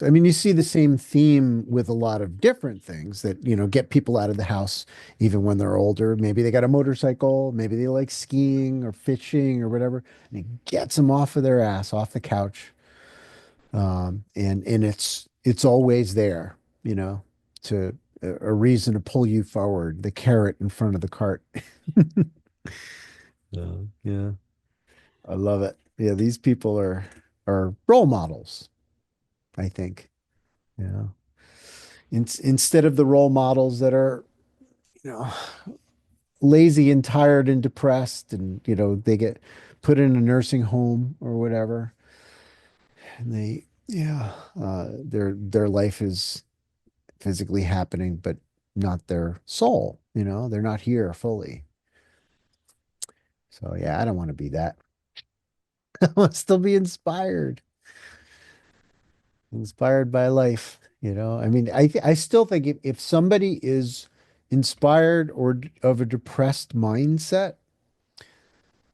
I mean, you see the same theme with a lot of different things that, get people out of the house even when they're older. Maybe they got a motorcycle, maybe they like skiing or fishing or whatever, and it gets them off of their ass, off the couch. And it's always there, to a reason to pull you forward, the carrot in front of the cart. So, yeah, I love it. Yeah, these people are role models, I think. Yeah. Instead of the role models that are, you know, lazy and tired and depressed and, they get put in a nursing home or whatever. And yeah, their life is physically happening, but not their soul, they're not here fully. So yeah, I don't want to be that. I want to still be inspired by life, I mean, I still think if somebody is inspired or of a depressed mindset,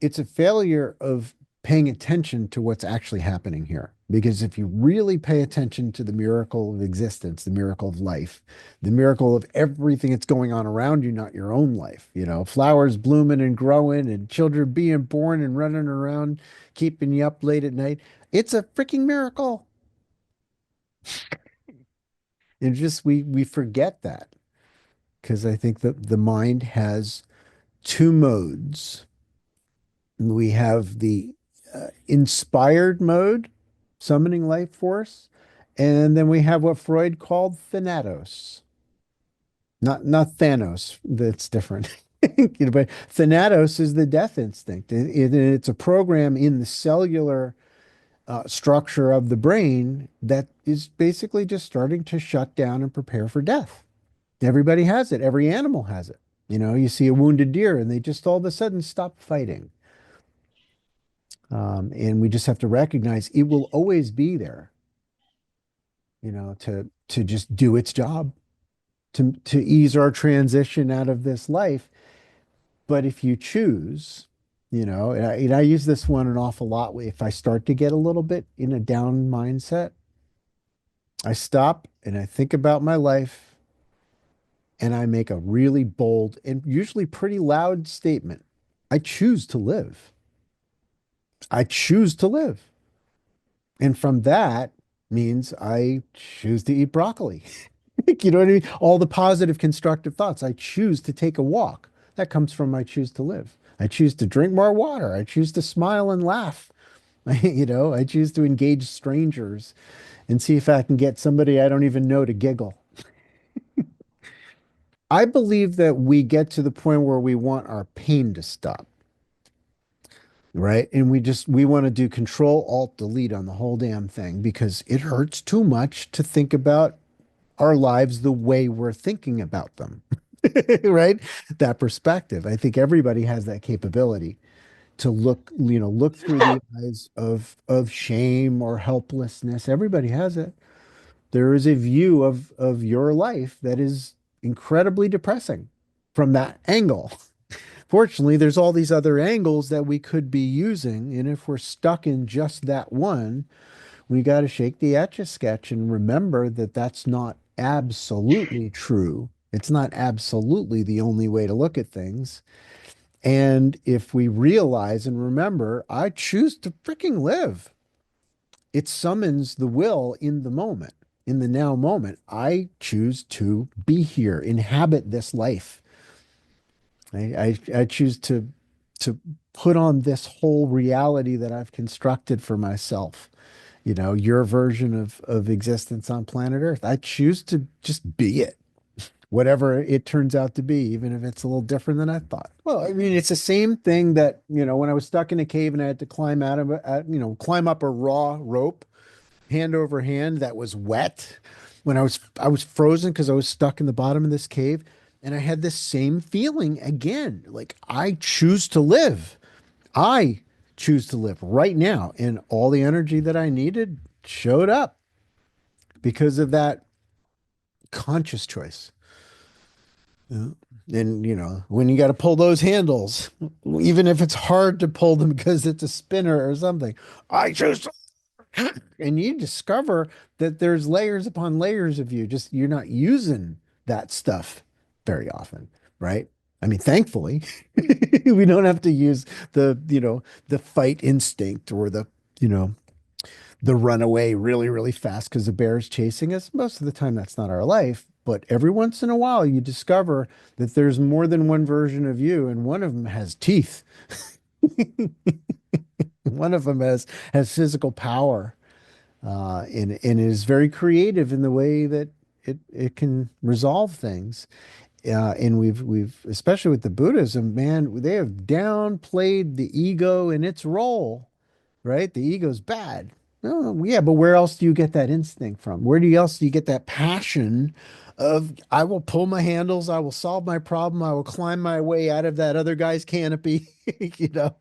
it's a failure of paying attention to what's actually happening here. Because if you really pay attention to the miracle of existence, the miracle of life, the miracle of everything that's going on around you, not your own life, flowers blooming and growing and children being born and running around, keeping you up late at night, it's a freaking miracle. And just we forget that because I think that the mind has two modes. We have the inspired mode, summoning life force, and then we have what Freud called Thanatos. Not Thanos, that's different. But Thanatos is the death instinct. It's a program in the cellular structure of the brain that is basically just starting to shut down and prepare for death. Everybody has it. Every animal has it. You see a wounded deer and they just all of a sudden stop fighting. And we just have to recognize it will always be there, to just do its job, to ease our transition out of this life. But if you choose, and I use this one an awful lot. If I start to get a little bit in a down mindset, I stop and I think about my life and I make a really bold and usually pretty loud statement. I choose to live. I choose to live. And from that means I choose to eat broccoli. You know what I mean? All the positive, constructive thoughts. I choose to take a walk. That comes from I choose to live. I choose to drink more water. I choose to smile and laugh. I choose to engage strangers and see if I can get somebody I don't even know to giggle. I believe that we get to the point where we want our pain to stop, right? And we want to do control alt delete on the whole damn thing because it hurts too much to think about our lives the way we're thinking about them. Right? That perspective. I think everybody has that capability to look through the eyes of shame or helplessness. Everybody has it. There is a view of your life that is incredibly depressing from that angle. Fortunately, there's all these other angles that we could be using, and if we're stuck in just that one, we got to shake the etch a sketch and remember that that's not absolutely true. It's not absolutely the only way to look at things. And if we realize and remember, I choose to freaking live, it summons the will in the moment, in the now moment. I choose to be here, inhabit this life. I choose to put on this whole reality that I've constructed for myself. Your version of existence on planet Earth. I choose to just be it, whatever it turns out to be, even if it's a little different than I thought. Well, I mean, it's the same thing that, when I was stuck in a cave and I had to climb out of it, climb up a raw rope, hand over hand that was wet. When I was frozen because I was stuck in the bottom of this cave, and I had this same feeling again. Like I choose to live. I choose to live right now. And all the energy that I needed showed up because of that conscious choice. Yeah. And, when you got to pull those handles, even if it's hard to pull them because it's a spinner or something, I choose to. And you discover that there's layers upon layers of you. Just you're not using that stuff very often, right? I mean, thankfully, we don't have to use the fight instinct or the runaway really, really fast because the bear's chasing us. Most of the time, that's not our life. But every once in a while, you discover that there's more than one version of you, and one of them has teeth. One of them has physical power, and is very creative in the way that it can resolve things. And we've especially with the Buddhism, man, they have downplayed the ego in its role, right? The ego's bad. Oh, yeah, but where else do you get that instinct from? Else do you get that passion of I will pull my handles, I will solve my problem, I will climb my way out of that other guy's canopy, you know.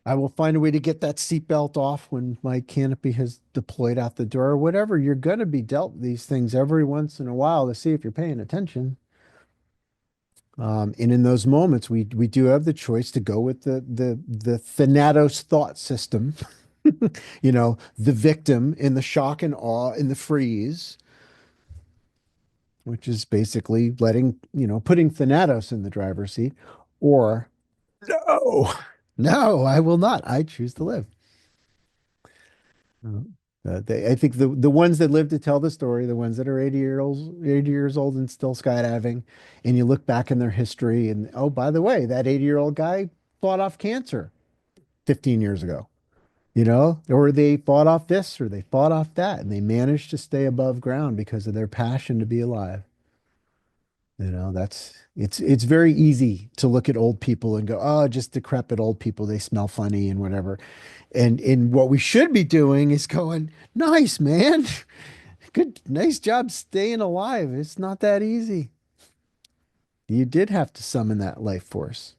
I will find a way to get that seatbelt off when my canopy has deployed out the door or whatever. You're going to be dealt these things every once in a while to see if you're paying attention. And in those moments, we do have the choice to go with the Thanatos thought system, the victim in the shock and awe in the freeze, which is basically putting Thanatos in the driver's seat, or no, no, I will not. I choose to live. Uh, I think the ones that live to tell the story, the ones that are 80 years old and still skydiving, and you look back in their history, and oh, by the way, that 80-year-old guy fought off cancer 15 years ago, or they fought off this or they fought off that, and they managed to stay above ground because of their passion to be alive. It's very easy to look at old people and go, oh, just decrepit old people, they smell funny and whatever. And what we should be doing is going, nice, man. Good, nice job staying alive. It's not that easy. You did have to summon that life force.